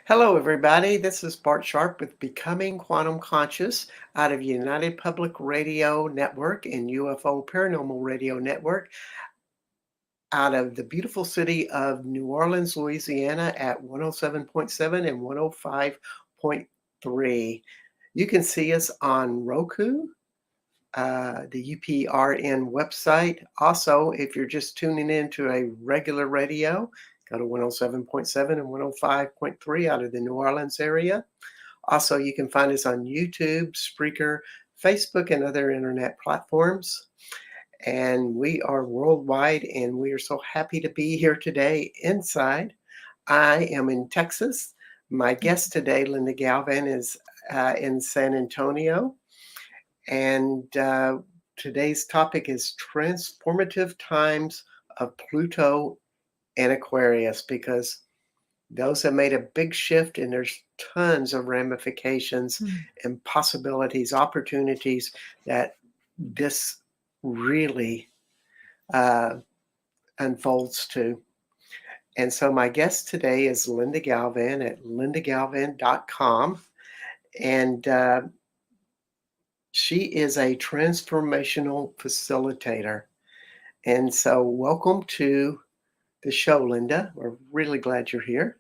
Hello, everybody. This is Bart Sharp with Becoming Quantum Conscious out of United Public Radio Network and UFO Paranormal Radio Network out of the beautiful city of New Orleans, Louisiana at 107.7 and 105.3. You can see us on Roku, the UPRN website. Also, if you're just tuning in to a regular radio, go to 107.7 and 105.3 out of the New Orleans area. Also, you can find us on YouTube, Spreaker, Facebook, and other internet platforms. And we are worldwide, and we are so happy to be here today inside. I am in Texas. My guest today, Linda Galvan, is in San Antonio. And today's topic is transformative times of Pluto and Aquarius, because those have made a big shift, and there's tons of ramifications and possibilities, opportunities that this really unfolds to. And so my guest today is Linda Galvan at lindagalvan.com. And she is a transformational facilitator. And so welcome to the show, Linda. We're really glad you're here.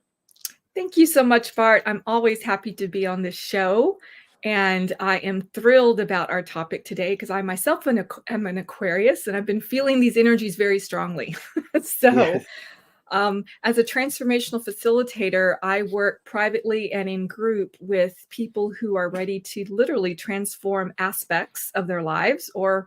Thank you so much, Bart. I'm always happy to be on this show. And I am thrilled about our topic today because I myself am an Aquarius, and I've been feeling these energies very strongly. Yes. As a transformational facilitator, I work privately and in group with people who are ready to literally transform aspects of their lives or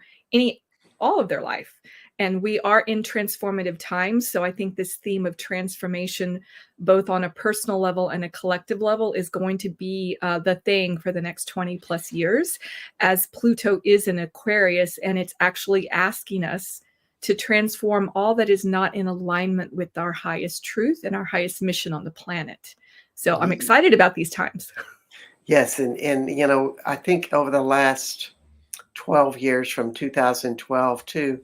all of their life. And we are in transformative times. So I think this theme of transformation, both on a personal level and a collective level, is going to be the thing for the next 20 plus years, as Pluto is in Aquarius, and it's actually asking us to transform all that is not in alignment with our highest truth and our highest mission on the planet. So I'm excited about these times. Yes. And you know, I think over the last 12 years, from 2012 to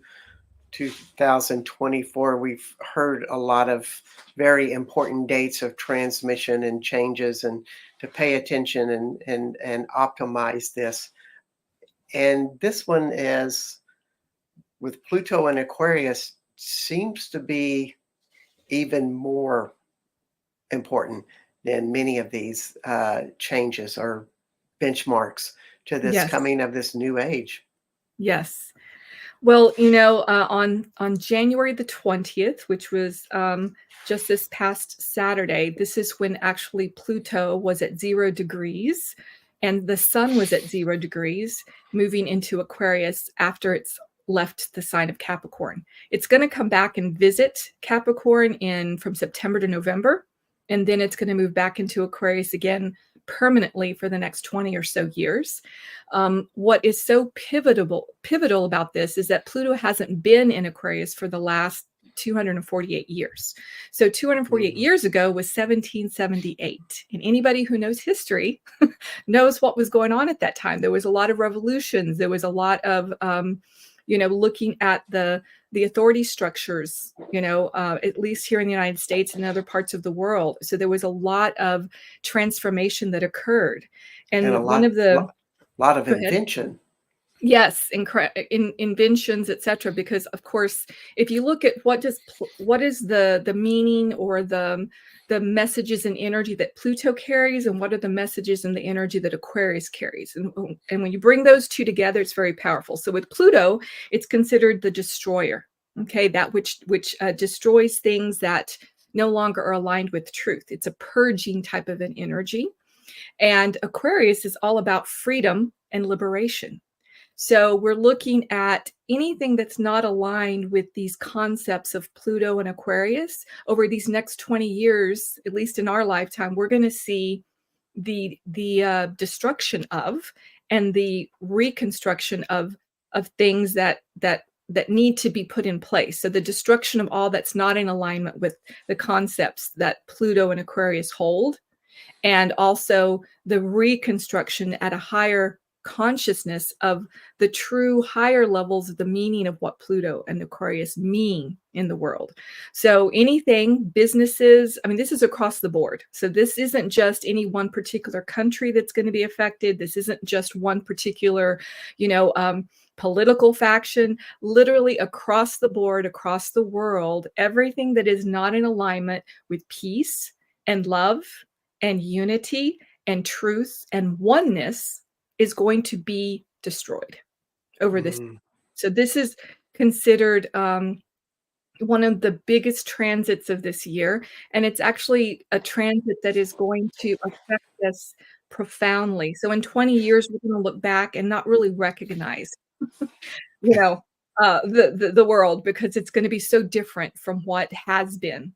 2024, we've heard a lot of very important dates of transmission and changes, and to pay attention and optimize this. And this one is with Pluto and Aquarius seems to be even more important than many of these changes or benchmarks to this Yes. coming of this new age. Yes. Well, you know, on January the 20th, which was just this past Saturday, this is when actually Pluto was at 0 degrees and the sun was at 0 degrees, moving into Aquarius after it's left the sign of Capricorn. It's going to come back and visit Capricorn from September to November, and then it's going to move back into Aquarius again permanently for the next 20 or so years. What is so pivotal about this is that Pluto hasn't been in Aquarius for the last 248 years. So 248 years ago was 1778. And anybody who knows history knows what was going on at that time. There was a lot of revolutions. There was a lot of looking at the authority structures, at least here in the United States and other parts of the world. So there was a lot of transformation that occurred. And a one of the lot of invention. Yes, inventions, etc. Because of course, if you look at what is the meaning or the messages and energy that Pluto carries, and what are the messages and the energy that Aquarius carries, and when you bring those two together, it's very powerful. So with Pluto, it's considered the destroyer. Okay, that which destroys things that no longer are aligned with truth. It's a purging type of an energy, and Aquarius is all about freedom and liberation. So we're looking at anything that's not aligned with these concepts of Pluto and Aquarius. Over these next 20 years, at least in our lifetime, we're going to see the destruction of and the reconstruction of things that need to be put in place. So the destruction of all that's not in alignment with the concepts that Pluto and Aquarius hold, and also the reconstruction at a higher consciousness of the true higher levels of the meaning of what Pluto and Aquarius mean in the world. So anything, businesses, I mean, this is across the board. So this isn't just any one particular country that's going to be affected. This isn't just one particular, you know, political faction. Literally across the board, across the world, everything that is not in alignment with peace and love and unity and truth and oneness is going to be destroyed over this. Mm, So this is considered one of the biggest transits of this year, and it's actually a transit that is going to affect us profoundly. So in 20 years, we're going to look back and not really recognize, you know, the world, because it's going to be so different from what has been.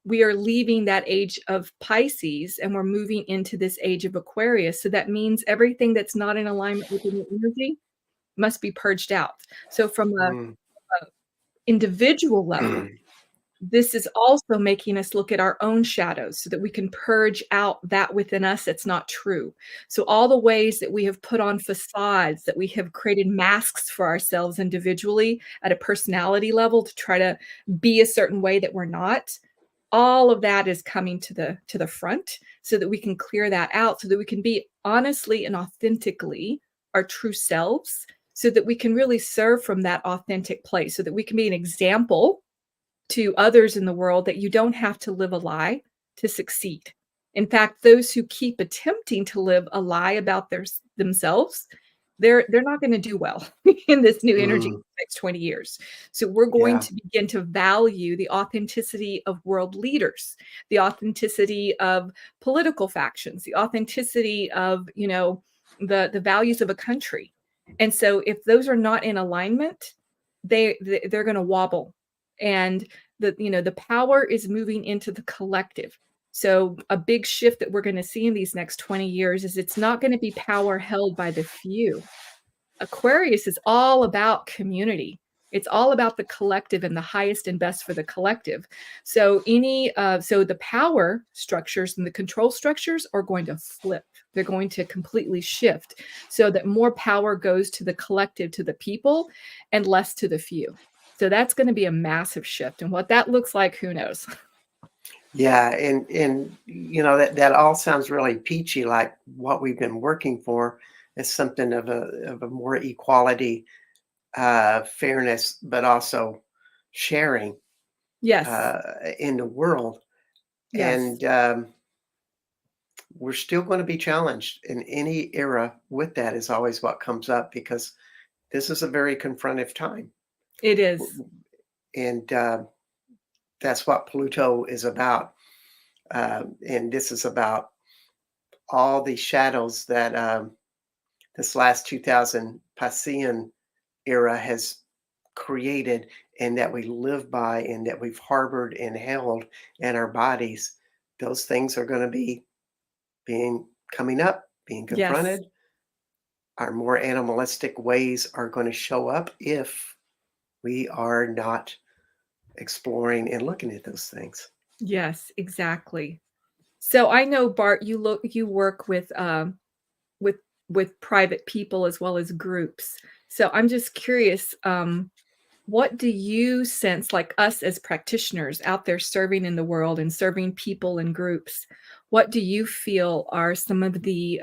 We are leaving that age of Pisces and we're moving into this age of Aquarius. So that means everything that's not in alignment with the new energy must be purged out. So from a mm. individual level, this is also making us look at our own shadows so that we can purge out that within us that's not true. So all the ways that we have put on facades, that we have created masks for ourselves individually at a personality level to try to be a certain way that we're not, all of that is coming to the front so that we can clear that out, so that we can be honestly and authentically our true selves, so that we can really serve from that authentic place, so that we can be an example to others in the world that you don't have to live a lie to succeed. In fact, those who keep attempting to live a lie about themselves, they're not going to do well in this new energy in Mm, the next 20 years. So we're going yeah. to begin to value the authenticity of world leaders, the authenticity of political factions, the authenticity of, you know, the values of a country. And so if those are not in alignment, they're going to wobble. And the power is moving into the collective. So a big shift that we're going to see in these next 20 years is it's not going to be power held by the few. Aquarius is all about community. It's all about the collective and the highest and best for the collective. So so the power structures and the control structures are going to flip. They're going to completely shift so that more power goes to the collective, to the people, and less to the few. So that's going to be a massive shift. And what that looks like, who knows? Yeah, and you know that all sounds really peachy, like what we've been working for is something of a more equality, fairness, but also sharing Yes. uh, in the world. Yes. And we're still going to be challenged in any era with that is always what comes up because this is a very confrontive time. It is. W- And that's what Pluto is about. And this is about all the shadows that this last 2000 Piscean era has created and that we live by and that we've harbored and held in our bodies. Those things are going to be being coming up, being Yes. confronted. Our more animalistic ways are going to show up if we are not exploring and looking at those things. Yes, exactly. So I know, Bart, you work with with private people as well as groups. So I'm just curious, what do you sense, like us as practitioners out there serving in the world and serving people in groups, what do you feel are some of the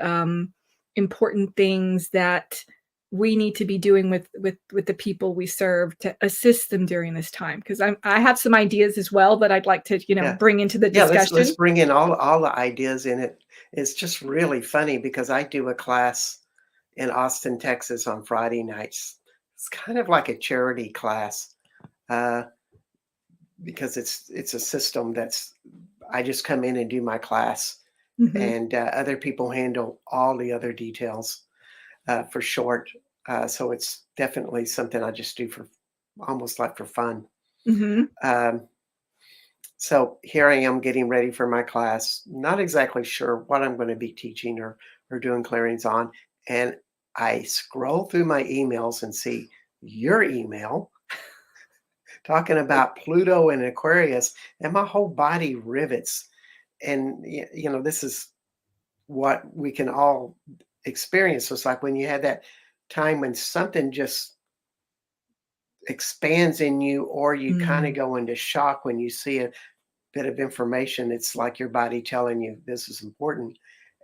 important things that we need to be doing with the people we serve to assist them during this time? Because I have some ideas as well that I'd like to, Yeah. bring into the Yeah, let's discussion. bring in all the ideas in it. It's just really funny because I do a class in Austin, Texas on Friday nights. It's kind of like a charity class uh, because it's a system that's I just come in and do my class, Mhm. and other people handle all the other details for short. So it's definitely something I just do for almost like for fun. Mhm. Um, So here I am getting ready for my class, not exactly sure what I'm going to be teaching or doing clearings on. And I scroll through my emails and see your email talking about Pluto and Aquarius, and my whole body rivets. And, you know, this is what we can all experience. It's like when you had that time when something just expands in you, or you kind of Mm, go into shock when you see a bit of information. It's like your body telling you this is important.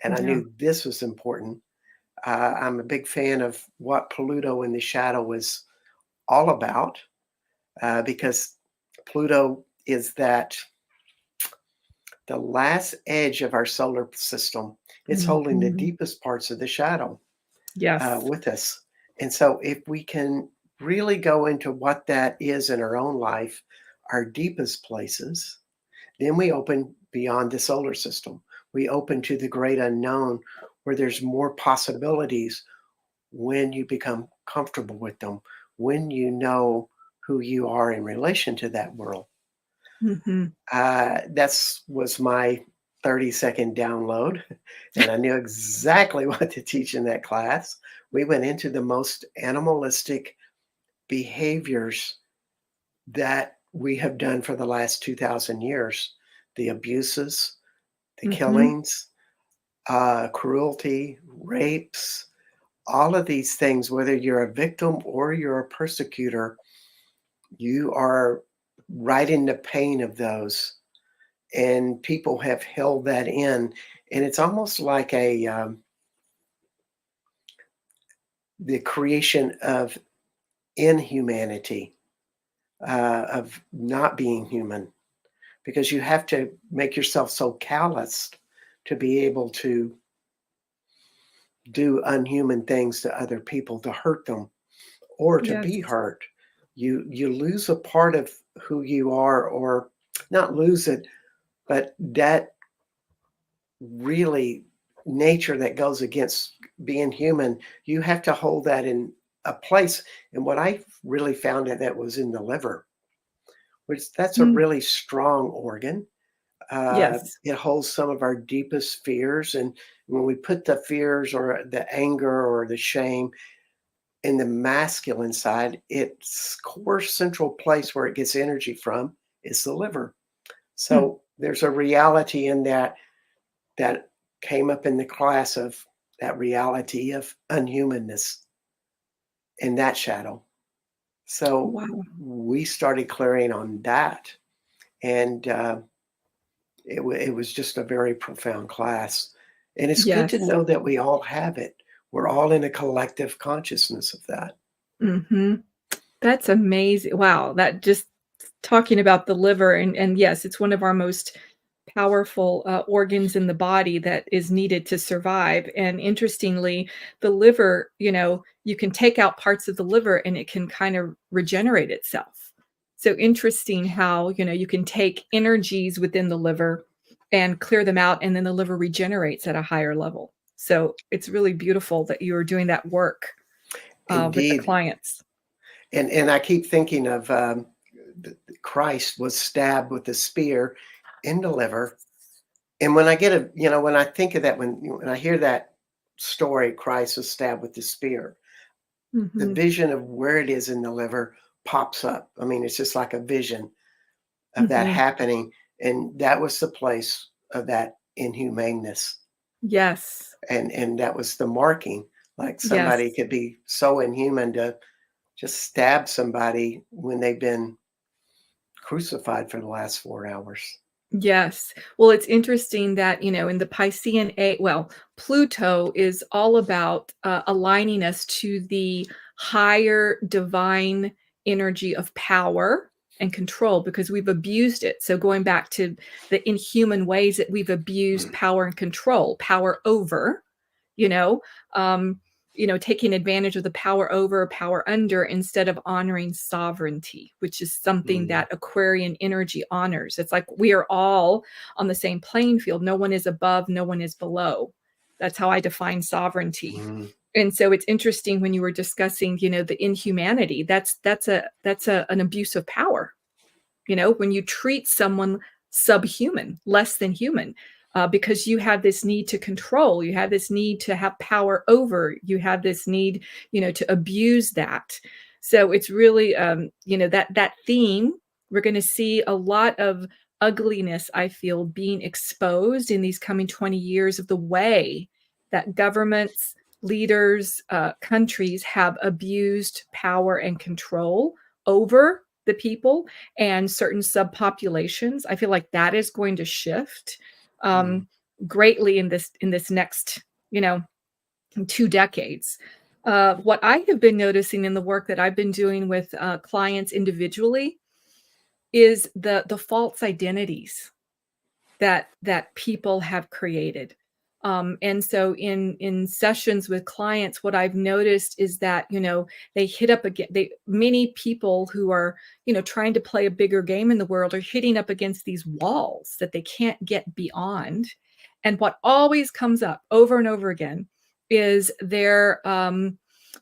And I yeah. knew this was important. I'm a big fan of what Pluto in the shadow was all about, because Pluto is that the last edge of our solar system. It's holding the Mhm. deepest parts of the shadow Yes. with us. And so, if we can really go into what that is in our own life, our deepest places, then we open beyond the solar system. We open to the great unknown, where there's more possibilities when you become comfortable with them, when you know who you are in relation to that world. Mhm. That's was my 30-second download, and I knew exactly what to teach in that class. We went into the most animalistic behaviors that we have done for the last 2,000 years, the abuses, the Mhm. killings, cruelty, rapes, all of these things, whether you're a victim or you're a persecutor, you are right in the pain of those. And people have held that in. And it's almost like the creation of inhumanity, of not being human, because you have to make yourself so calloused to be able to do unhuman things to other people, to hurt them or to be Yes. hurt. You lose a part of who you are, or not lose it, but that really nature that goes against being human, you have to hold that in a place. And what I really found that was in the liver, which that's a Mm. really strong organ. Yes. It holds some of our deepest fears. And when we put the fears or the anger or the shame in the masculine side, its core central place where it gets energy from is the liver. Hmm. So there's a reality in that that came up in the class, of that reality of unhumanness in that shadow. So Wow. we started clearing on that, and it was just a very profound class. And it's good to Yes. know that we all have it. We're all in a collective consciousness of that. Mhm. That's amazing. Wow, that just talking about the liver and yes, it's one of our most powerful, organs in the body that is needed to survive, and interestingly, the liver, you can take out parts of the liver and it can kind of regenerate itself. So interesting how, you can take energies within the liver and clear them out, and then the liver regenerates at a higher level. So it's really beautiful that you are doing that work, with the Indeed. clients. And I keep thinking of Christ was stabbed with a spear in the liver. And when I get when I think of that, when I hear that story, Christ was stabbed with the spear, the Mhm. vision of where it is in the liver pops up. I mean, it's just like a vision of that Mhm. happening. And that was the place of that inhumaneness. Yes. And that was the marking. Like Yes. somebody could be so inhuman to just stab somebody when they've been crucified for the last 4 hours. Yes. Well, it's interesting that, in the Piscean A well, Pluto is all about, aligning us to the higher divine energy of power and control because we've abused it. So going back to the inhuman ways that we've abused power and control, power over, you know, um, taking advantage of the power over, power under instead of honoring sovereignty, which is something Mm, that Aquarian energy honors. It's like we are all on the same playing field. No one is above, no one is below. That's how I define sovereignty. mm, And so it's interesting when you were discussing, the inhumanity. That's an abuse of power. When you treat someone subhuman, less than human, because you have this need to control, you have this need to have power over, you have this need, to abuse that. So it's really, that theme. We're going to see a lot of ugliness, I feel, being exposed in these coming 20 years of the way that governments leaders, countries have abused power and control over the people and certain subpopulations. I feel like that is going to shift Mm. um, greatly in this next, you know, 2 decades. What I have been noticing in the work that I've been doing with clients individually is the false identities that people have created. And so in sessions with clients, what I've noticed is that, they hit up again, many people who are, trying to play a bigger game in the world are hitting up against these walls that they can't get beyond. And what always comes up over and over again is their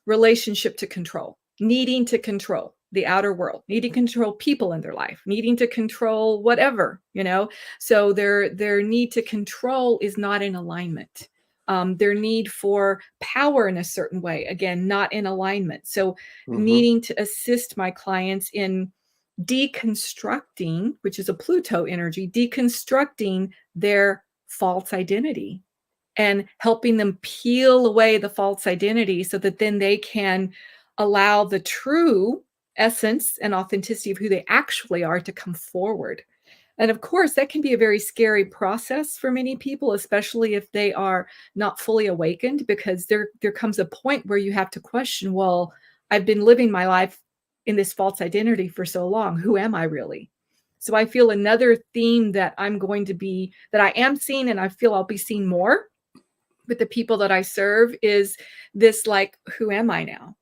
relationship to control, needing to control the outer world, needing to control people in their life, needing to control whatever, so their need to control is not in alignment. Their need for power in a certain way, again, not in alignment. So Hmm. needing to assist my clients in deconstructing, which is a Pluto energy, deconstructing their false identity and helping them peel away the false identity so that then they can allow the true essence and authenticity of who they actually are to come forward. And of course, that can be a very scary process for many people, especially if they are not fully awakened, because there comes a point where you have to question, well, I've been living my life in this false identity for so long. Who am I really? So I feel another theme that that I am seeing, and I feel I'll be seeing more with the people that I serve, is this, like, who am I now?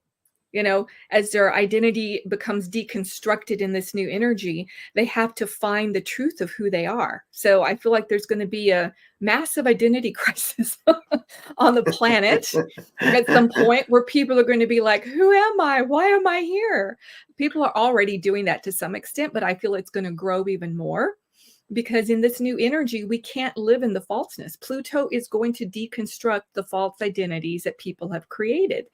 As their identity becomes deconstructed in this new energy, they have to find the truth of who they are. So I feel like there's going to be a massive identity crisis on the planet at some point where people are going to be like, who am I? Why am I here? People are already doing that to some extent, but I feel it's going to grow even more because in this new energy, we can't live in the falseness. Pluto is going to deconstruct the false identities that people have created.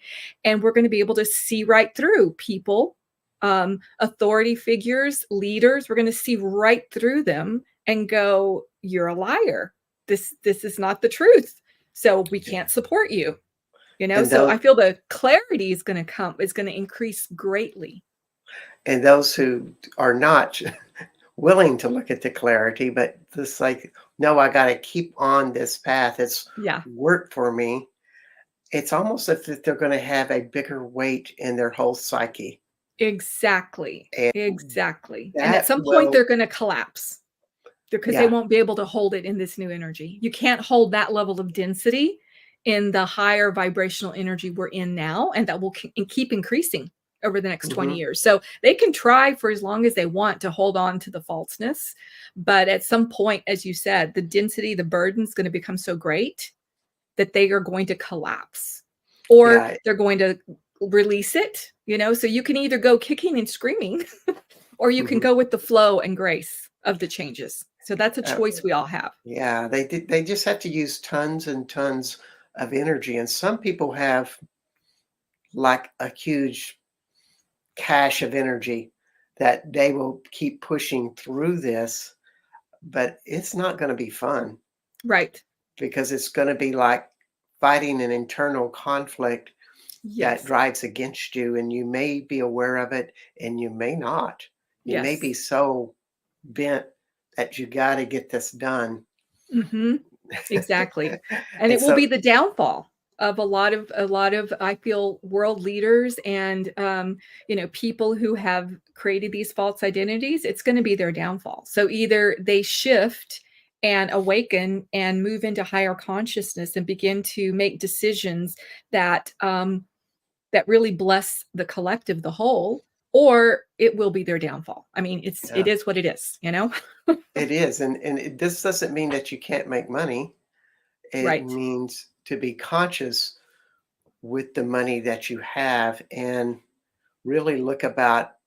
And we're going to be able to see right through people, authority figures, leaders. We're going to see right through them and go, you're a liar. This is not the truth. So we Yeah. can't support you. And So I those feel the clarity is going to increase greatly. and those who are not willing to look at the clarity, but just like, no, I got to keep on this path. It's Yeah, worked for me. It's almost as if they're going to have a bigger weight in their whole psyche, exactly. and Exactly. And at that some point, will, they're going to collapse because they yeah. won't be able to hold it in this new energy. You can't hold that level of density in the higher vibrational energy we're in now, and that will keep increasing over the next 20 Hmm. years. So they can try for as long as they want to hold on to the falseness, but at some point, as you said, the density, the burden is going to become so great that they are going to collapse, or Yeah. they're going to release it, so you can either go kicking and screaming or you can Hmm. go with the flow and grace of the changes. So that's a Uh, choice we all have. yeah. They just have to use tons and tons of energy, and some people have like a huge cache of energy that they will keep pushing through this, but it's not going to be fun Right. because it's going to be like fighting an internal conflict that Yes. drives against you, and you may be aware of it and you may not. You may be Yes. so bent that you got to get this done. Hmm. Exactly. And And it will so, be the downfall of a lot of I feel world leaders and people who have created these false identities. It's going to be their downfall. So either they shift and awaken and move into higher consciousness and begin to make decisions that really bless the collective, the whole, or it will be their downfall. I mean, it yeah, is what it is. it is. And this doesn't mean that you can't make money. It Right. means to be conscious with the money that you have and really look about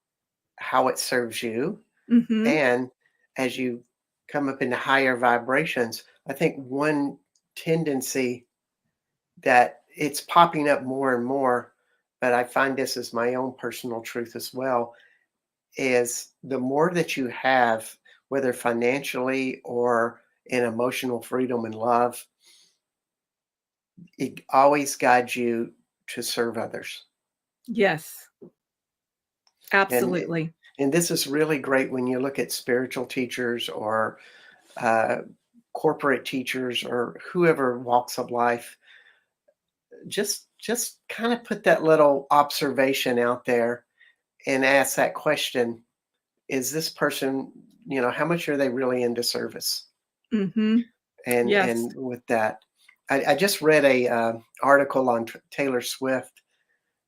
how it serves you. Mhm. And as you come up into higher vibrations, I think one tendency that it's popping up more and more, but I find this is my own personal truth as well, is the more that you have, whether financially or in emotional freedom and love, it always guides you to serve others. Yes, And absolutely. and this is really great when you look at spiritual teachers or uh, corporate teachers or whoever walks of life. Just kind of put that little observation out there and ask that question: is this person, how much are they really into service? Mhm. Yes. And with that, I just read a article on Taylor Swift,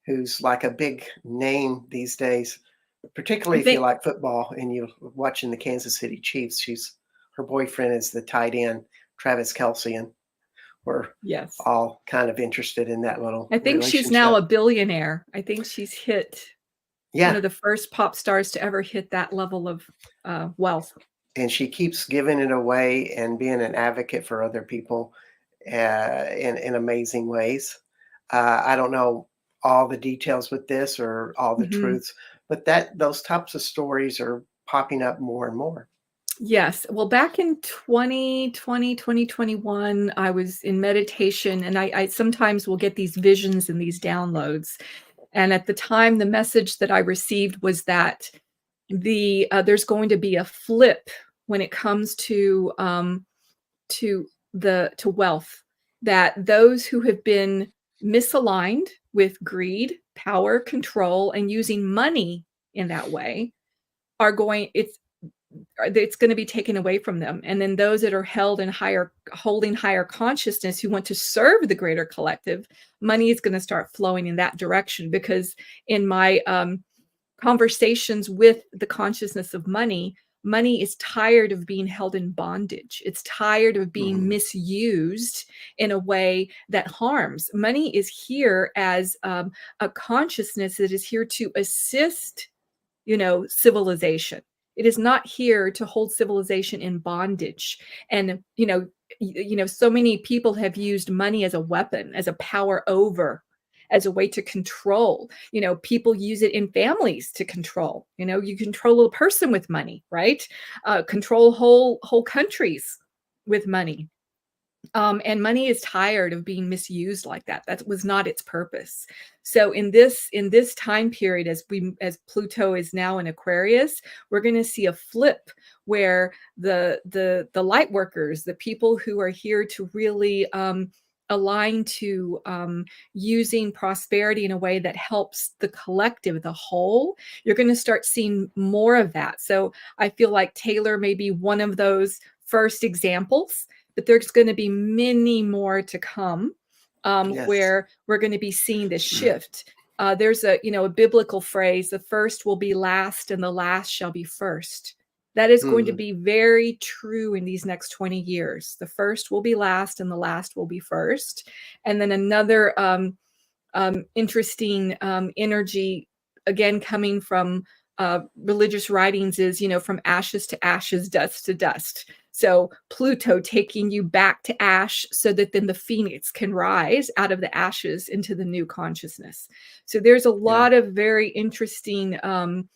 who's like a big name these days, I particularly if you think like football and you're watching the Kansas City Chiefs. Her boyfriend is the tight end, Travis Kelsey, and we're yes. all kind of interested in that little I think she's now relationship. a billionaire. I think she's hit one Yeah, of the first pop stars to ever hit that level of, wealth. and she keeps giving it away and being an advocate for other people in amazing ways. I don't know all the details with this or all the Mhm. truths, but that those types of stories are popping up more and more. Yes. Well, back in 2020, 2021, I was in meditation, and I sometimes will get these visions and these downloads. And at the time, the message that I received was that there's going to be a flip when it comes to wealth, that those who have been misaligned with greed, power, control, and using money in that way are going it's going to be taken away from them. And then those that are held in higher holding higher consciousness who want to serve the greater collective, money is going to start flowing in that direction. Because in my conversations with the consciousness of money, money is tired of being held in bondage. It's tired of being Mhm. misused in a way that harms. Money is here as a consciousness that is here to assist, civilization. It is not here to hold civilization in bondage. And, so many people have used money as a weapon, as a power over, as a way to control. People use it in families to control. You control a person with money, right? Control whole countries with money. And money is tired of being misused like that. That was not its purpose. So in this time period, as Pluto is now in Aquarius, we're going to see a flip where the light workers, the people who are here to really align to using prosperity in a way that helps the collective, the whole, you're going to start seeing more of that. So I feel like Taylor may be one of those first examples, but there's going to be many more to come, Yes. where we're going to be seeing this shift. There's a biblical phrase: the first will be last and the last shall be first. That is going to Mhm. be very true in these next 20 years. The first will be last and the last will be first. And then another interesting energy, again, coming from religious writings, is, from ashes to ashes, dust to dust. So Pluto taking you back to ash so that then the phoenix can rise out of the ashes into the new consciousness. So there's a Yeah. lot of very interesting um,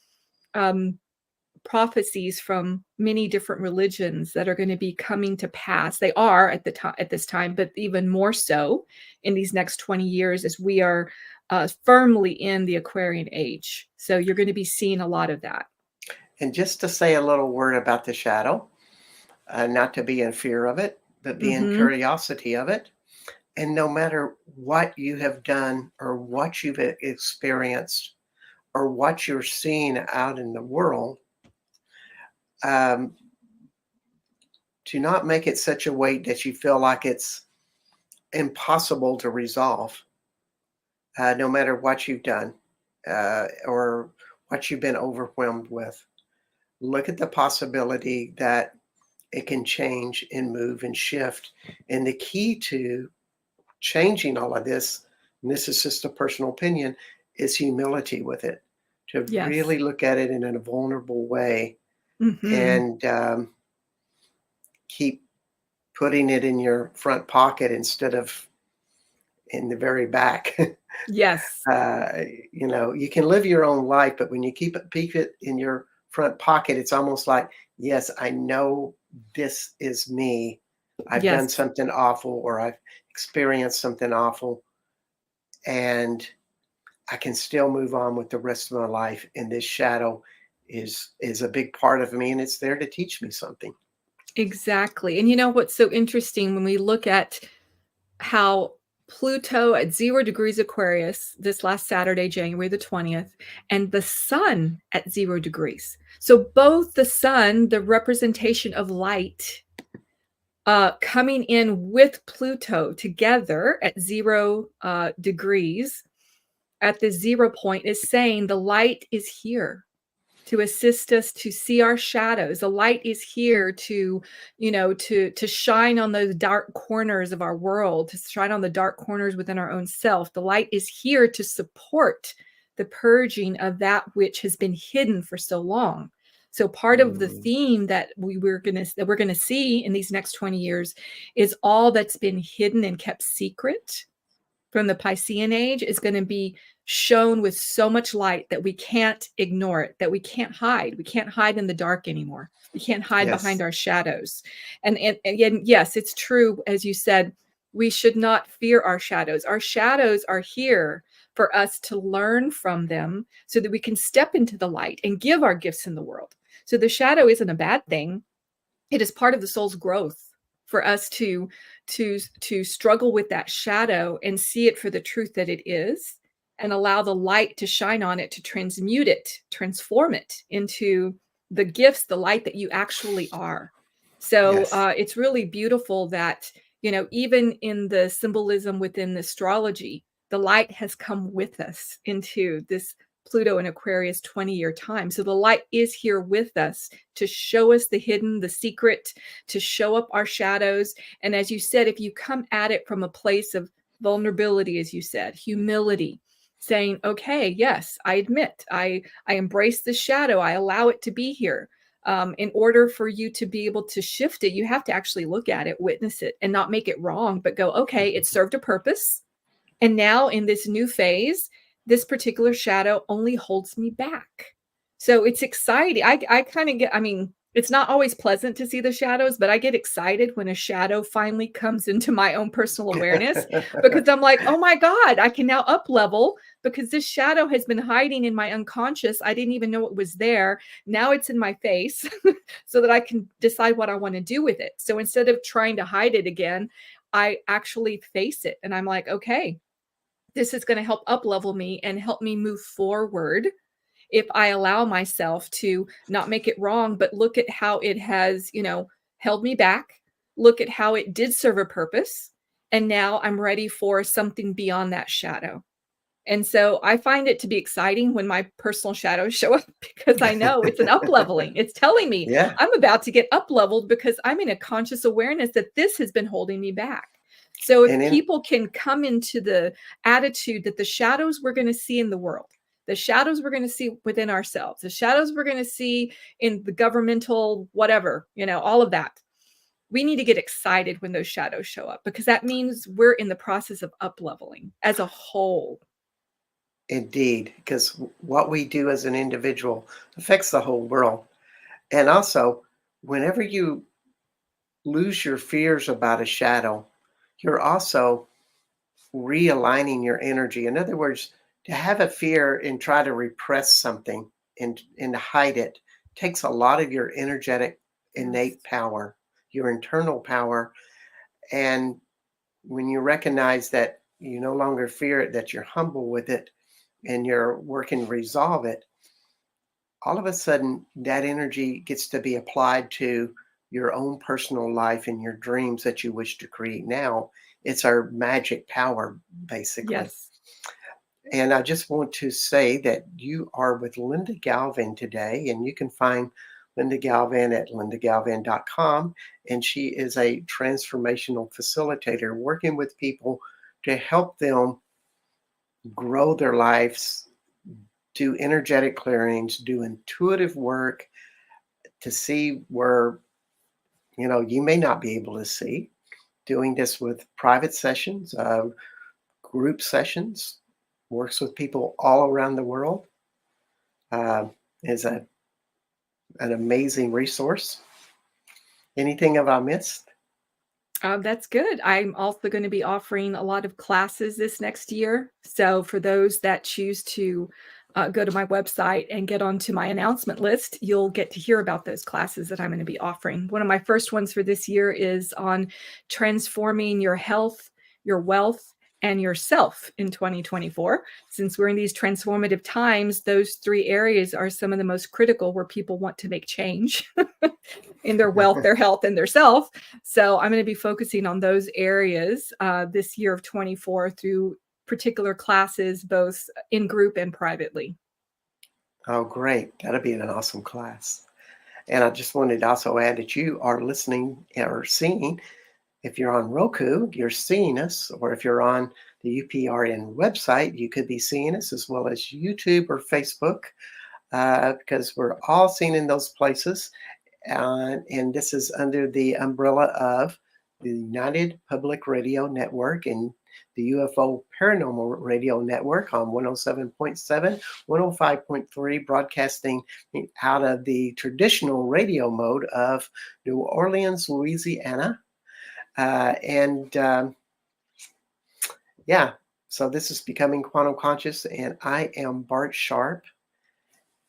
prophecies from many different religions that are going to be coming to pass. They are at the time at this time, but even more so in these next 20 years as we are firmly in the Aquarian age. So you're going to be seeing a lot of that. And just to say a little word about the shadow, not to be in fear of it, but be in Hmm. curiosity of it. And no matter what you have done or what you've experienced or what you're seeing out in the world, um, do not make it such a weight that you feel like it's impossible to resolve, no matter what you've done or what you've been overwhelmed with. Look at the possibility that it can change and move and shift. And the key to changing all of this, and this is just a personal opinion, is humility with it, to Yes. really look at it in a vulnerable way Hmm. and keep putting it in your front pocket instead of in the very back. Yes. uh, you can live your own life, but when you keep it in your front pocket, it's almost like, yes, I know this is me, I've done Yes. something awful or I've experienced something awful, and I can still move on with the rest of my life. And this shadow is a big part of me, and it's there to teach me something. Exactly. And you know what's so interesting when we look at how Pluto at 0 degrees Aquarius this last Saturday, January the 20th, and the sun at 0 degrees. So both the sun, the representation of light, coming in with Pluto together at 0 degrees at the 0 point is saying the light is here to assist us to see our shadows. The light is here to, to shine on those dark corners of our world, to shine on the dark corners within our own self. The light is here to support the purging of that which has been hidden for so long. So part of the Mm, theme that we're gonna see in these next 20 years is all that's been hidden and kept secret from the Piscean age is going to be shown with so much light that we can't ignore it, that we can't hide. We can't hide in the dark anymore. We can't hide behind yes, our shadows. And again, yes, it's true, as you said, we should not fear our shadows. Our shadows are here for us to learn from them so that we can step into the light and give our gifts in the world. So the shadow isn't a bad thing. It is part of the soul's growth for us to struggle with that shadow and see it for the truth that it is, and allow the light to shine on it, to transmute it, transform it into the gifts, the light that you actually are. So yes. it's really beautiful that, even in the symbolism within astrology, the light has come with us into this Pluto and Aquarius 20-year time. So the light is here with us to show us the hidden, the secret, to show up our shadows. And as you said, if you come at it from a place of vulnerability, as you said, humility, saying, okay, yes, I admit, I embrace the shadow, I allow it to be here. In order for you to be able to shift it, you have to actually look at it, witness it, and not make it wrong, but go, okay, it served a purpose. And now in this new phase, this particular shadow only holds me back. So it's exciting. I kind of get, I mean, it's not always pleasant to see the shadows, but I get excited when a shadow finally comes into my own personal awareness because I'm like, oh my God, I can now up level because this shadow has been hiding in my unconscious. I didn't even know it was there. Now it's in my face so that I can decide what I want to do with it. So instead of trying to hide it again, I actually face it and I'm like, okay, this is going to help up level me and help me move forward if I allow myself to not make it wrong, but look at how it has, held me back, look at how it did serve a purpose. And now I'm ready for something beyond that shadow. And so I find it to be exciting when my personal shadows show up because I know it's an up leveling. It's telling me Yeah, I'm about to get up leveled because I'm in a conscious awareness that this has been holding me back. So if and in people can come into the attitude that the shadows we're going to see in the world, the shadows we're going to see within ourselves, the shadows we're going to see in the governmental, whatever, all of that. We need to get excited when those shadows show up because that means we're in the process of up leveling as a whole. indeed, because what we do as an individual affects the whole world. And also, whenever you lose your fears about a shadow, you're also realigning your energy. In other words, to have a fear and try to repress something and hide it takes a lot of your energetic Yes. innate power, your internal power. And when you recognize that you no longer fear it, that you're humble with it and you're working to resolve it, all of a sudden that energy gets to be applied to your own personal life and your dreams that you wish to create now. It's our magic power, basically. Yes. And I just want to say that you are with Linda Galvan today, and you can find Linda Galvan at lindagalvan.com. And she is a transformational facilitator working with people to help them grow their lives, do energetic clearings, do intuitive work to see where you may not be able to see. Doing this with private sessions, group sessions, works with people all around the world. uh, is an amazing resource. Anything have I missed? That's good. I'm also going to be offering a lot of classes this next year. So for those that choose to go to my website and get onto my announcement list, you'll get to hear about those classes that I'm going to be offering. One of my first ones for this year is on transforming your health, your wealth, and yourself in 2024. Since we're in these transformative times, those three areas are some of the most critical where people want to make change in their wealth, their health, and their self. So I'm going to be focusing on those areas this year of 24 through particular classes, both in group and privately. Oh, great. That'll be an awesome class. And I just wanted to also add that you are listening or seeing. If you're on Roku, you're seeing us, or if you're on the UPRN website, you could be seeing us as well as YouTube or Facebook, because we're all seen in those places. And this is under the umbrella of the United Public Radio Network and the UFO Paranormal Radio Network on 107.7, 105.3, broadcasting out of the traditional radio mode of New Orleans, Louisiana. And yeah, so this is Becoming Quantum Conscious, and I am Bart Sharp,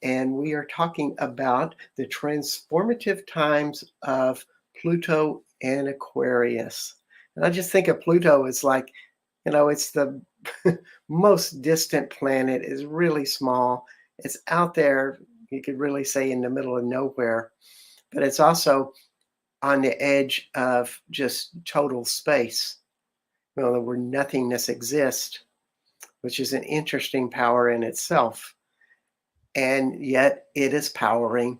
and we are talking about the transformative times of Pluto and Aquarius. And I just think of Pluto as like, it's the most distant planet, is really small. It's out there, you could really say in the middle of nowhere, but it's also on the edge of just total space, where nothingness exists, which is an interesting power in itself. And yet it is powering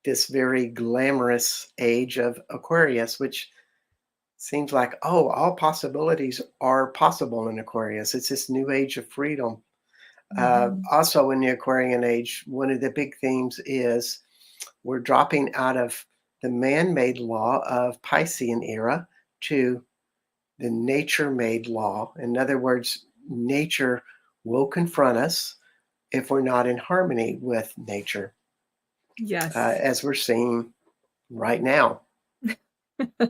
this very glamorous age of Aquarius, which seems like, oh, all possibilities are possible in Aquarius. It's this new age of freedom. Mhm. Also, in the Aquarian age, one of the big themes is we're dropping out of the man-made law of Piscean era to the nature-made law. In other words, nature will confront us if we're not in harmony with nature, Yes. as we're seeing right now.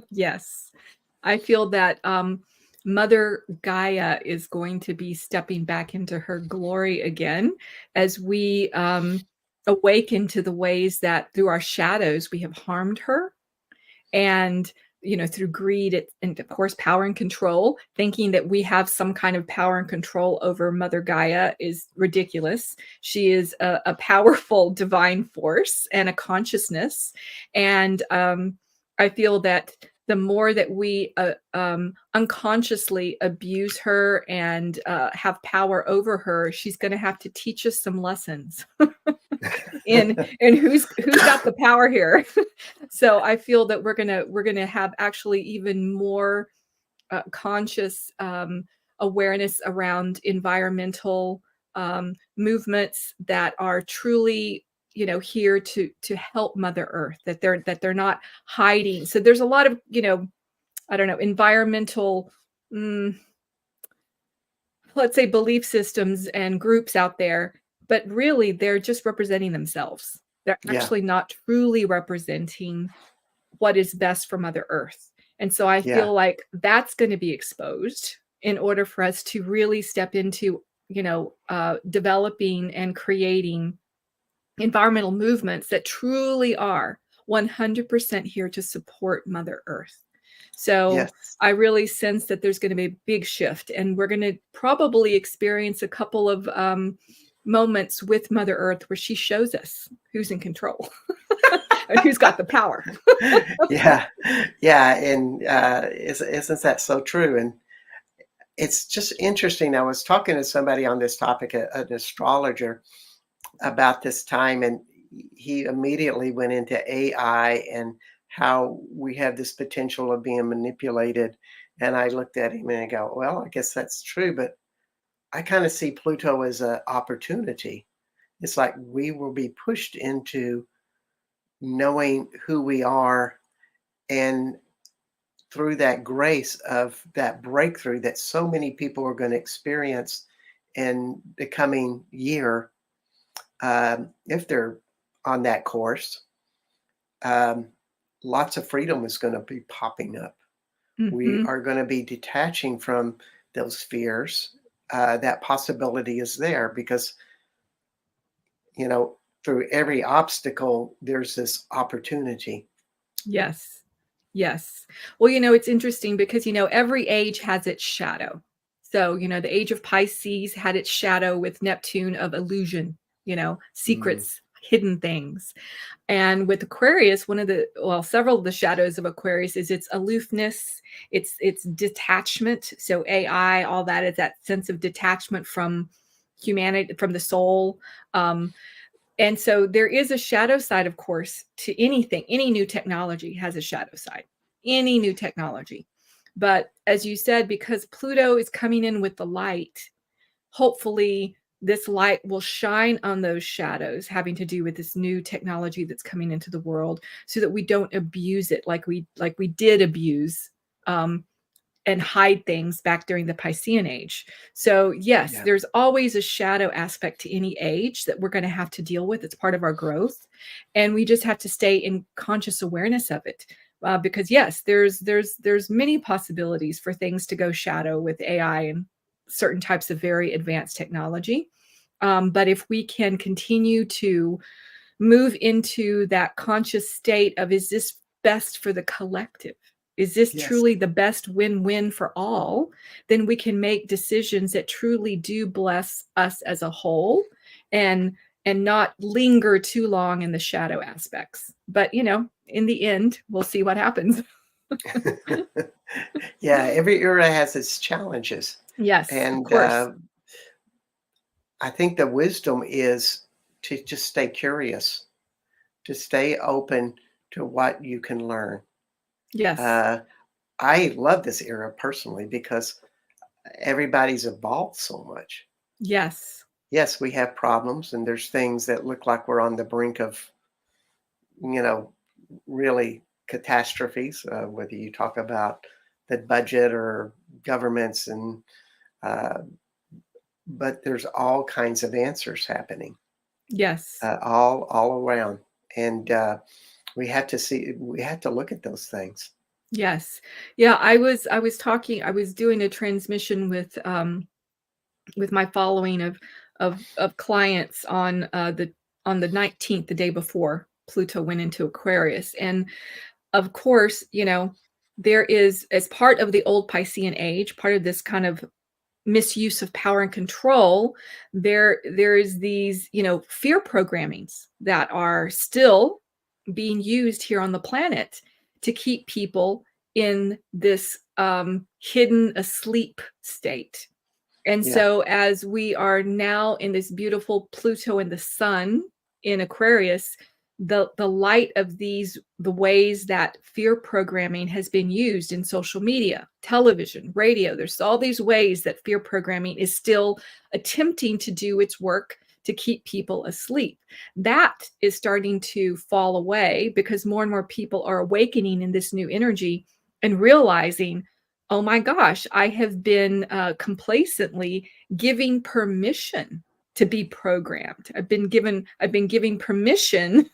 Yes. I feel that Mother Gaia is going to be stepping back into her glory again as we awaken to the ways that through our shadows we have harmed her. And through greed and of course power and control, thinking that we have some kind of power and control over Mother Gaia is ridiculous. She is a powerful divine force and a consciousness, and I feel that the more that we unconsciously abuse her and have power over her, she's going to have to teach us some lessons in who's got the power here. So I feel that we're gonna have actually even more conscious awareness around environmental movements that are truly here to help Mother Earth, that they're not hiding. So there's a lot of I don't know, environmental let's say belief systems and groups out there, but really they're just representing themselves. They're Yeah, actually not truly representing what is best for Mother Earth. And so I yeah, feel like that's going to be exposed in order for us to really step into, developing and creating environmental movements that truly are 100% here to support Mother Earth. So yes, I really sense that there's going to be a big shift, and we're going to probably experience a couple of moments with Mother Earth where she shows us who's in control and who's got the power. yeah, yeah. And isn't that so true? And it's just interesting. I was talking to somebody on this topic, an astrologer, about this time, and he immediately went into AI and how we have this potential of being manipulated. And I looked at him and I go, well, I guess that's true, but I kind of see Pluto as an opportunity. It's like we will be pushed into knowing who we are, and through that grace of that breakthrough that so many people are going to experience in the coming year, if they're on that course, um, lots of freedom is going to be popping up. We Hmm. are going to be detaching from those fears. That possibility is there because, you know, through every obstacle, there's this opportunity. Yes. Yes. Well, it's interesting because, every age has its shadow. So, the age of Pisces had its shadow with Neptune of illusion, Mm, secrets, hidden things. And with Aquarius, several of the shadows of Aquarius is its aloofness, its detachment. So AI, all that is that sense of detachment from humanity, from the soul. Um, and so there is a shadow side, of course, to anything. Any new technology has a shadow side, any new technology. But as you said, because Pluto is coming in with the light, hopefully this light will shine on those shadows having to do with this new technology that's coming into the world, so that we don't abuse it like we did abuse um, and hide things back during the Piscean age. So yes, yeah. there's always a shadow aspect to any age that we're going to have to deal with. It's part of our growth, and we just have to stay in conscious awareness of it. Because yes, there's many possibilities for things to go shadow with AI and certain types of very advanced technology. But if we can continue to move into that conscious state of, is this best for the collective? Is this Yes. truly the best win-win for all? Then we can make decisions that truly do bless us as a whole, and not linger too long in the shadow aspects. But in the end, we'll see what happens. Yeah, every era has its challenges. Yes, of And course. I think the wisdom is to just stay curious, to stay open to what you can learn. Yes. Uh, I love this era personally because everybody's evolved so much. Yes. Yes, we have problems, and there's things that look like we're on the brink of, you know, really catastrophes, whether you talk about the budget or governments and uh, but there's all kinds of answers happening, Yes. all around, and we have to look at those things. Yes. Yeah, I was doing a transmission with my following of clients on the 19th, the day before Pluto went into Aquarius. And of course, there is, as part of the old Piscean age, part of this kind of misuse of power and control, there is these, fear programmings that are still being used here on the planet to keep people in this hidden asleep state. And Yeah, so, as we are now in this beautiful Pluto and the sun in Aquarius, the light of the ways that fear programming has been used in social media, television, radio, there's all these ways that fear programming is still attempting to do its work to keep people asleep. That is starting to fall away because more and more people are awakening in this new energy and realizing, oh my gosh, I have been complacently giving permission to be programmed. I've been giving permission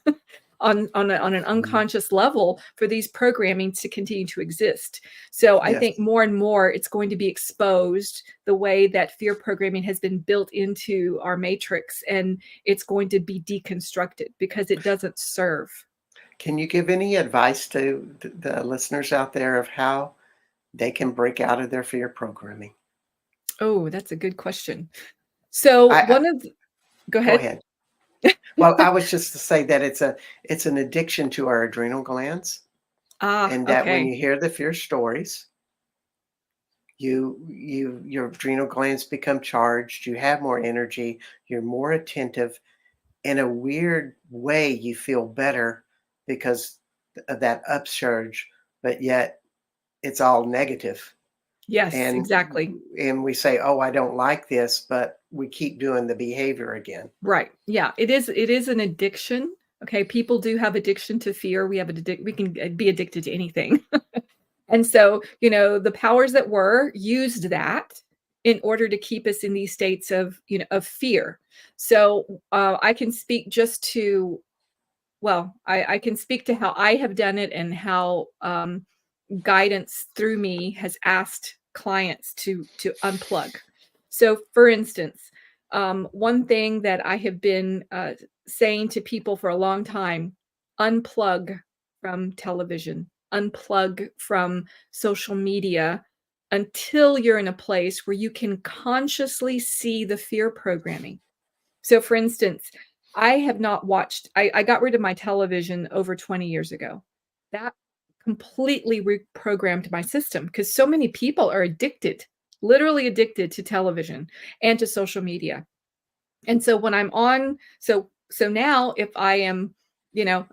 on an mhm, unconscious level for these programmings to continue to exist. So I think yes. more and more it's going to be exposed, the way that fear programming has been built into our matrix, and it's going to be deconstructed because it doesn't serve. Can you give any advice to the listeners out there of how they can break out of their fear programming? Oh, that's a good question. So I go go ahead. ahead. Well, I was just to say that it's an addiction to our adrenal glands, Ah, and that when okay. you hear the fear stories, your adrenal glands become charged, you have more energy, you're more attentive. In a weird way, you feel better because of that upsurge, but yet it's all negative. Yes, And exactly. we say, "Oh, I don't like this," but we keep doing the behavior again. Right. Yeah, it is an addiction. Okay, people do have addiction to fear. We can be addicted to anything. And so, the powers that were used that in order to keep us in these states of fear. So, I can speak just to, well, I can speak to how I have done it and how guidance through me has asked clients to unplug. So, for instance, one thing that I have been saying to people for a long time: unplug from television, unplug from social media until you're in a place where you can consciously see the fear programming. So, for instance, I have not watched, I got rid of my television over 20 years ago. That completely reprogrammed my system because so many people are addicted, literally addicted to television and to social media. And so when I'm on, so now if I am,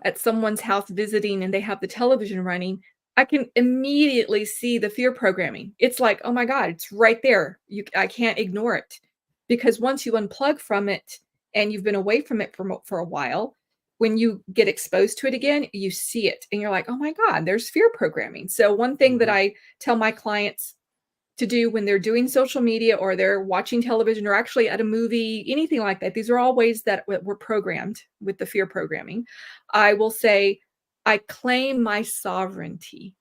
at someone's house visiting and they have the television running, I can immediately see the fear programming. It's like, oh my God, it's right there. I can't ignore it. Because once you unplug from it and you've been away from it for a while, when you get exposed to it again, you see it and you're like, oh my God, there's fear programming. So one thing that Mhm. I tell my clients to do when they're doing social media or they're watching television or actually at a movie, anything like that. These are all ways that we're programmed with the fear programming. I will say, I claim my sovereignty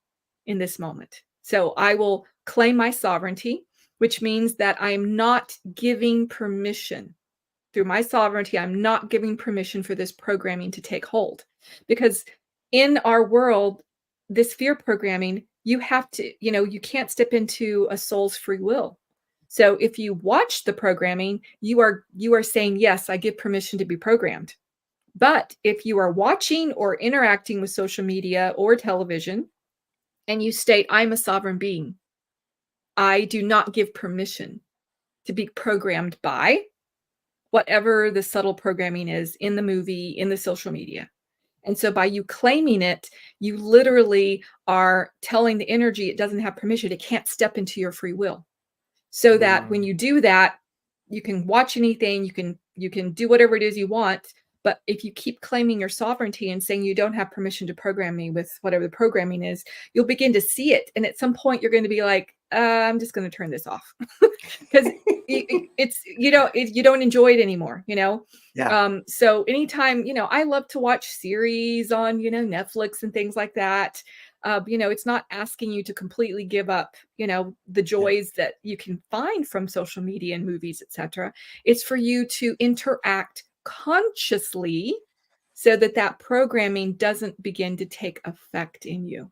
in this moment. So I will claim my sovereignty, which means that I'm not giving permission. Through my sovereignty, I'm not giving permission for this programming to take hold. Because in our world, this fear programming, you have to, you can't step into a soul's free will. So if you watch the programming, you are saying, yes, I give permission to be programmed. But if you are watching or interacting with social media or television and you state, I'm a sovereign being, I do not give permission to be programmed by whatever the subtle programming is in the movie, in the social media. And so by you claiming it, you literally are telling the energy it doesn't have permission. It can't step into your free will. So that when Mm. you do that, you can watch anything, you can do whatever it is you want. But if you keep claiming your sovereignty and saying you don't have permission to program me with whatever the programming is, you'll begin to see it. And at some point you're going to be like, I'm just going to turn this off because it's you don't enjoy it anymore. Yeah. So anytime, I love to watch series on Netflix and things like that. It's not asking you to completely give up the Yeah. joys that you can find from social media and movies, etc. It's for you to interact consciously so that that programming doesn't begin to take effect in you,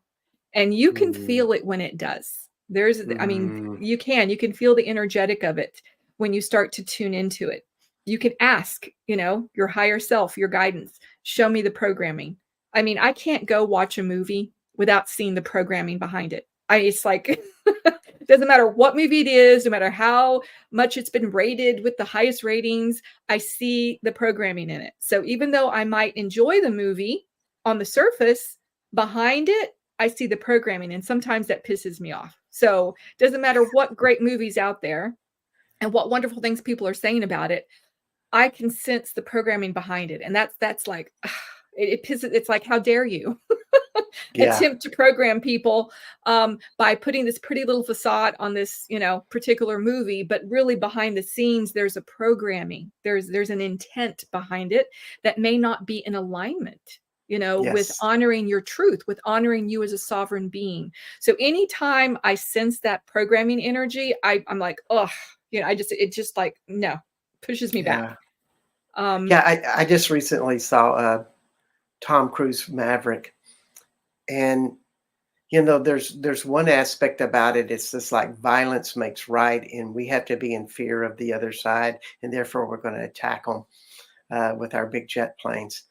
and you can Mm. feel it when it does. I mean, Mm. you can feel the energetic of it when you start to tune into it. You can ask, your higher self, your guidance, show me the programming. I mean, I can't go watch a movie without seeing the programming behind it. It's like, it doesn't matter what movie it is, no matter how much it's been rated with the highest ratings, I see the programming in it. So even though I might enjoy the movie on the surface, behind it, I see the programming, and sometimes that pisses me off. So it doesn't matter what great movies out there and what wonderful things people are saying about it. I can sense the programming behind it, and that's like it pisses. It's like, how dare you Yeah. attempt to program people by putting this pretty little facade on this particular movie, but really behind the scenes there's a programming. There's an intent behind it that may not be in alignment with Yes. honoring your truth, with honoring you as a sovereign being. So anytime I sense that programming energy, I'm like, oh, it just like, no, pushes me back. Yeah. um Yeah. I just recently saw Tom Cruise Maverick, and there's one aspect about it. It's just like violence makes right, and we have to be in fear of the other side, and therefore we're going to attack them with our big jet planes.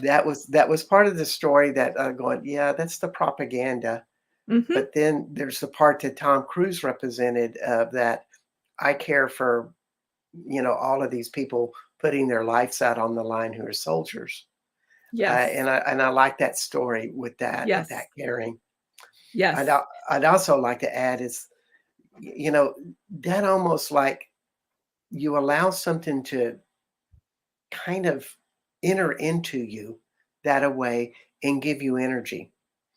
That was part of the story that going, yeah, that's the propaganda. mhm. But then there's the part that Tom Cruise represented of that I care for, all of these people putting their lives out on the line who are soldiers. Yes, And I like that story with that yes, caring. I'd yes. al- I'd also like to add is, that almost like you allow something to kind of enter into you that a way and give you energy.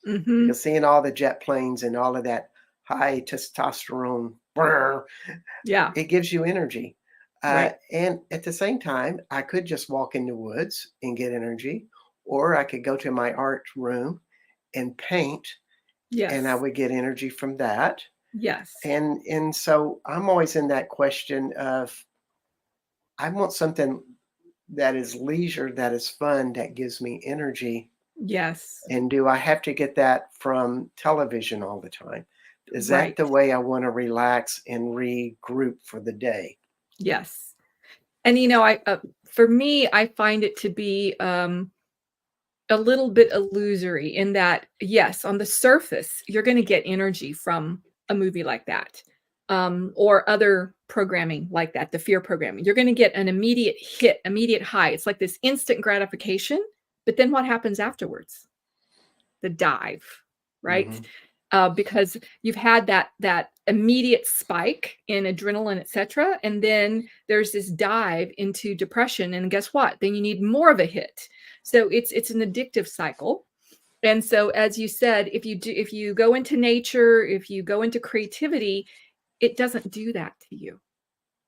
Mhm. Because seeing all the jet planes and all of that high testosterone, brr, Yeah, it gives you energy. right. And at the same time, I could just walk in the woods and get energy, or I could go to my art room and paint and I Yes. would get energy from that. Yes. And so I'm always in that question of I want something that is leisure, that is fun, that gives me energy. Yes. And do I have to get that from television all the time? Is that Right. the way I want to relax and regroup for the day? Yes. And, I for me, I find it to be, a little bit illusory in that, yes, on the surface, you're gonna get energy from a movie like that, or other programming like that, the fear programming. You're gonna get an immediate hit, immediate high. It's like this instant gratification, but then what happens afterwards? The dive, right? Mhm. Because you've had that immediate spike in adrenaline, et cetera, and then there's this dive into depression, and guess what? Then you need more of a hit. So it's an addictive cycle. And so, as you said, if you go into nature, if you go into creativity, it doesn't do that to you,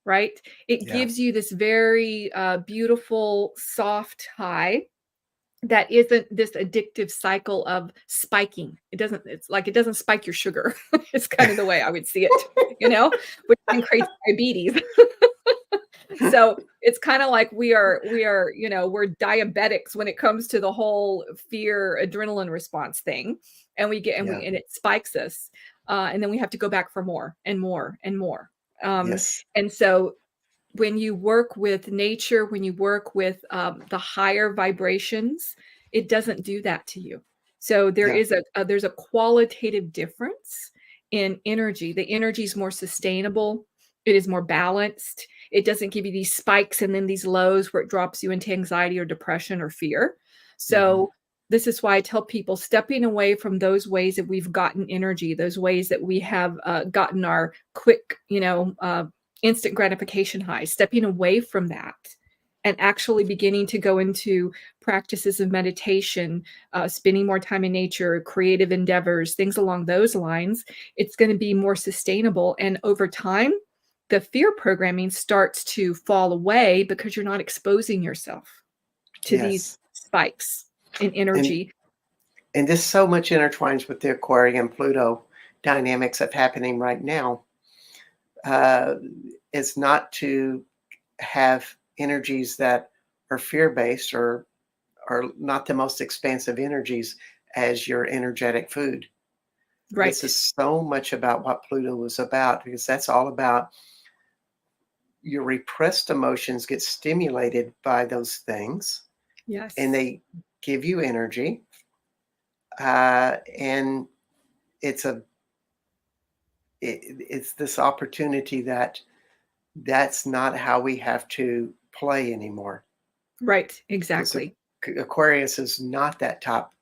right? It Yeah. gives you this very beautiful, soft high that isn't this addictive cycle of spiking. It's like it doesn't spike your sugar. It's kind of the way I would see it, which then creates diabetes. So it's kind of like we are, we're diabetics when it comes to the whole fear adrenaline response thing. And we get and Yeah. we and it spikes us. And then we have to go back for more and more and more. Um, Yes. and so when you work with nature, when you work with the higher vibrations, it doesn't do that to you. So there Yeah. is there's a qualitative difference in energy. The energy is more sustainable. It is more balanced. It doesn't give you these spikes and then these lows where it drops you into anxiety or depression or fear. Mhm. So this is why I tell people stepping away from those ways that we've gotten energy, those ways that we have gotten our quick, instant gratification high, stepping away from that and actually beginning to go into practices of meditation, spending more time in nature, creative endeavors, things along those lines, it's going to be more sustainable. And over time, the fear programming starts to fall away because you're not exposing yourself to these Yes. spikes in And energy. and this so much intertwines with the Aquarian Pluto dynamics of happening right now. Uh, is not to have energies that are fear-based or are not the most expansive energies as your energetic food. This Right. is so much about what Pluto was about because that's all about your repressed emotions get stimulated by those things and Yes. they give you energy. And it's it's this opportunity that that's not how we have to play anymore Right. because Exactly. Aquarius is not that top.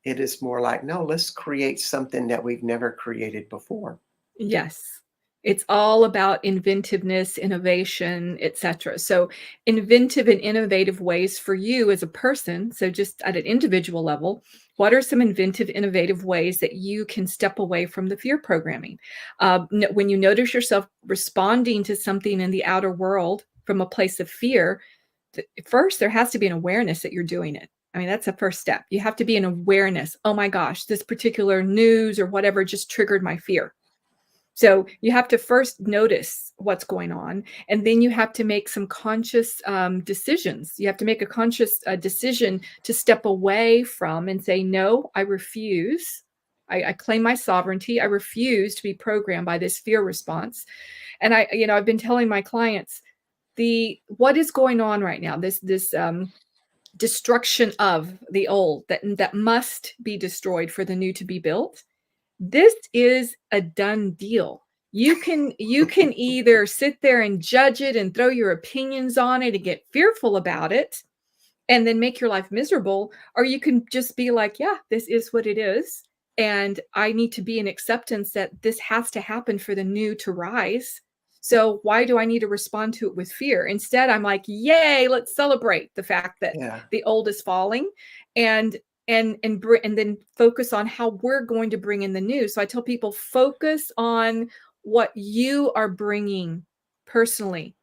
It is more like, no, let's create something that we've never created before. Yes. It's all about inventiveness, innovation, etc. So, inventive and innovative ways for you as a person, so just at an individual level, what are some inventive, innovative ways that you can step away from the fear programming? When you notice yourself responding to something in the outer world from a place of fear, first, there has to be an awareness that you're doing it. I mean, that's the first step. You have to be an awareness. Oh my gosh, this particular news or whatever just triggered my fear. So you have to first notice what's going on, and then you have to make some conscious decisions. You have to make a conscious decision to step away from and say, no, I refuse. I claim my sovereignty. I refuse to be programmed by this fear response. And I've been telling my clients the what is going on right now. This destruction of the old that must be destroyed for the new to be built. This is a done deal. You can either sit there and judge it and throw your opinions on it and get fearful about it and then make your life miserable, or you can just be like, yeah, this is what it is. And I need to be in acceptance that this has to happen for the new to rise. So why do I need to respond to it with fear? Instead, I'm like, yay, let's celebrate the fact that Yeah. the old is falling and and then focus on how we're going to bring in the new. So I tell people focus on what you are bringing personally,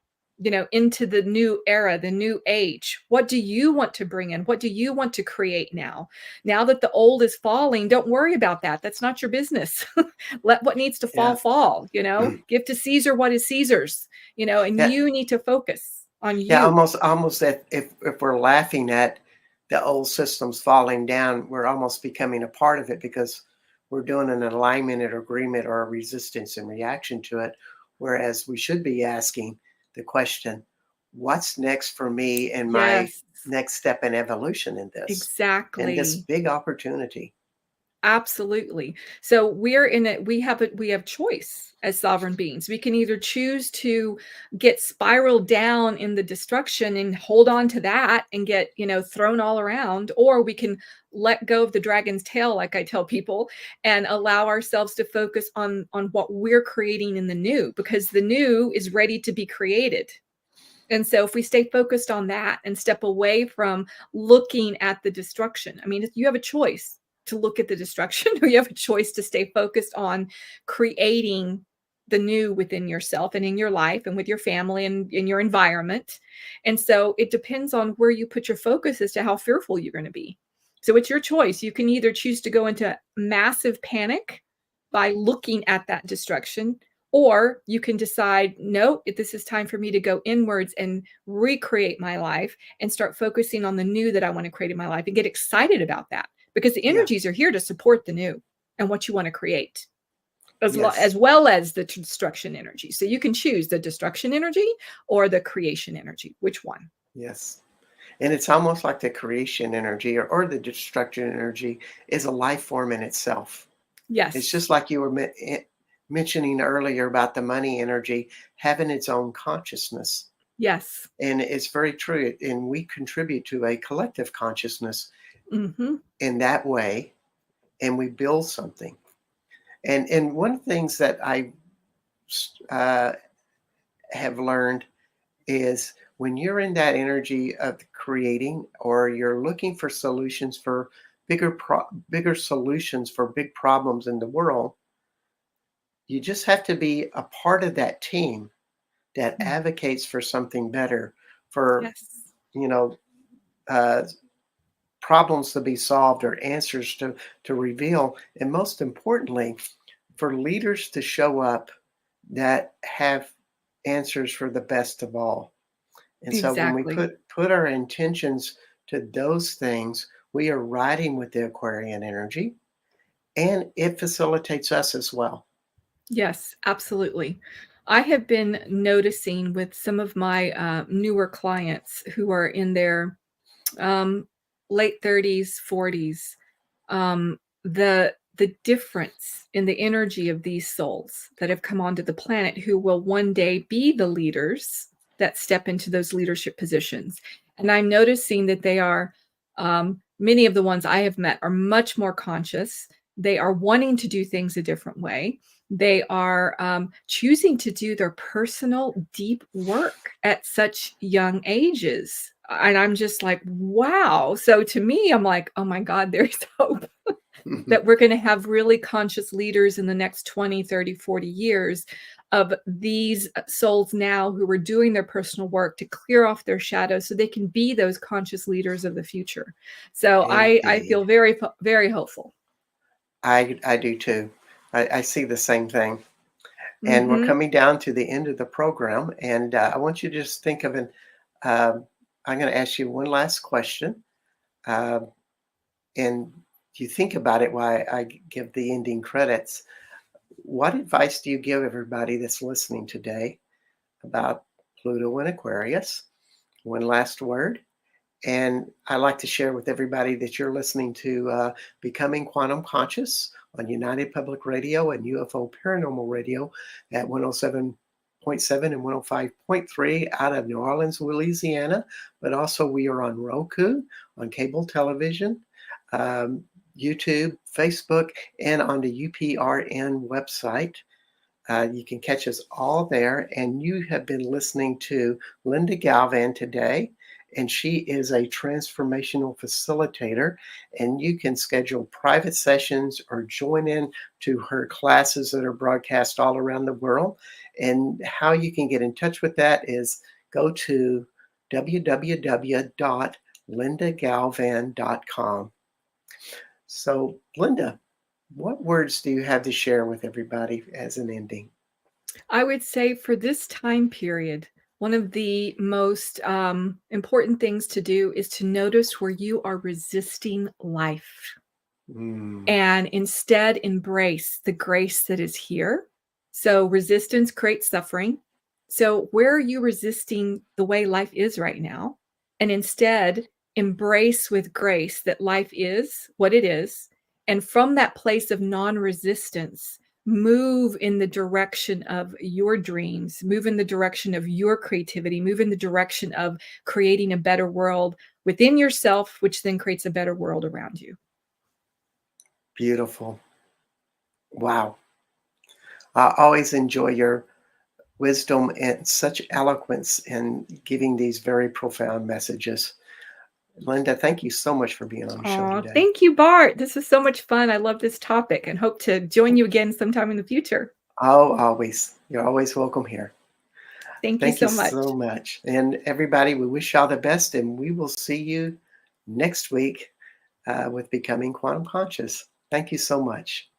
into the new era, the new age. What do you want to bring in? What do you want to create now? Now that the old is falling, don't worry about that. That's not your business. Let what needs to Yeah. fall, give to Caesar what is Caesar's, and Yeah. you need to focus on Yeah, you. almost if we're laughing at the old systems falling down, we're almost becoming a part of it because we're doing an alignment or agreement or a resistance and reaction to it. Whereas we should be asking the question, what's next for me and my Yes, next step in evolution in this exactly. big opportunity? Absolutely. So we have choice as sovereign beings. We can either choose to get spiraled down in the destruction and hold on to that and get, thrown all around, or we can let go of the dragon's tail, like I tell people, and allow ourselves to focus on what we're creating in the new, because the new is ready to be created. And so if we stay focused on that and step away from looking at the destruction, I mean, you have a choice to look at the destruction, or you have a choice to stay focused on creating the new within yourself and in your life and with your family and in your environment. And so it depends on where you put your focus as to how fearful you're going to be. So it's your choice. You can either choose to go into massive panic by looking at that destruction, or you can decide, no, this is time for me to go inwards and recreate my life and start focusing on the new that I want to create in my life and get excited about that, because the Yeah. energies are here to support the new and what you want to create, Yes. as well as the destruction energy. So you can choose the destruction energy or the creation energy. Which one? Yes. And it's almost like the creation energy or the destruction energy is a life form in itself. It's Yes. just like you were mentioning earlier about the money energy having its own consciousness. Yes. And it's very true. And we contribute to a collective consciousness Mm-hmm. in that way, and we build something. And one of the things that I uh, have learned is when you're in that energy of creating, or you're looking for solutions for bigger solutions for big problems in the world, you just have to be a part of that team that advocates for something better, for Yes. you know uh, problems to be solved or answers to reveal, and most importantly, for leaders to show up that have answers for the best of all. And so when we Exactly. put our intentions to those things, we are riding with the Aquarian energy, and it facilitates us as well. Yes, absolutely. I have been noticing with some of my newer clients who are in their um, late 30s, 40s, the difference in the energy of these souls that have come onto the planet, who will one day be the leaders that step into those leadership positions. And I'm noticing that they are, many of the ones I have met are much more conscious. They are wanting to do things a different way. They are choosing to do their personal deep work at such young ages. And I'm just like, wow. So to me, I'm like, oh my God, there's hope that we're going to have really conscious leaders in the next 20, 30, 40 years of these souls now who are doing their personal work to clear off their shadows so they can be those conscious leaders of the future. So I feel Indeed. very, very hopeful. I do too. I see the same thing. And we're Hmm. coming down to the end of the program. And I want you to just think of an, I'm going to ask you one last question. Uh, and you think about it while I give the ending credits. What advice do you give everybody that's listening today about Pluto and Aquarius? One last word. And I like to share with everybody that you're listening to Becoming Quantum Conscious on United Public Radio and UFO Paranormal Radio at 107.7 and 105.3 out of New Orleans, Louisiana. But also, we are on Roku, on cable television, um, YouTube, Facebook, and on the UPRN website. You can catch us all there. And you have been listening to Linda Galvan today, and she is a transformational facilitator. And you can schedule private sessions or join in to her classes that are broadcast all around the world. And how you can get in touch with that is go to www.lindagalvan.com. So, Linda, what words do you have to share with everybody as an ending? I would say for this time period, one of the most important things to do is to notice where you are resisting life Mm, and instead embrace the grace that is here. So, resistance creates suffering. So, where are you resisting the way life is right now? And instead, embrace with grace that life is what it is. And from that place of non resistance, move in the direction of your dreams, move in the direction of your creativity, move in the direction of creating a better world within yourself, which then creates a better world around you. beautiful. Wow. I always enjoy your wisdom and such eloquence in giving these very profound messages. Linda, thank you so much for being on the show Aw, today. thank you, Bart. This was so much fun. I love this topic and hope to join you again sometime in the future. Oh, always. You're always welcome here. Thank you Thank you so much. so much. And everybody, we wish y'all the best, and we will see you next week with Becoming Quantum Conscious. Thank you so much.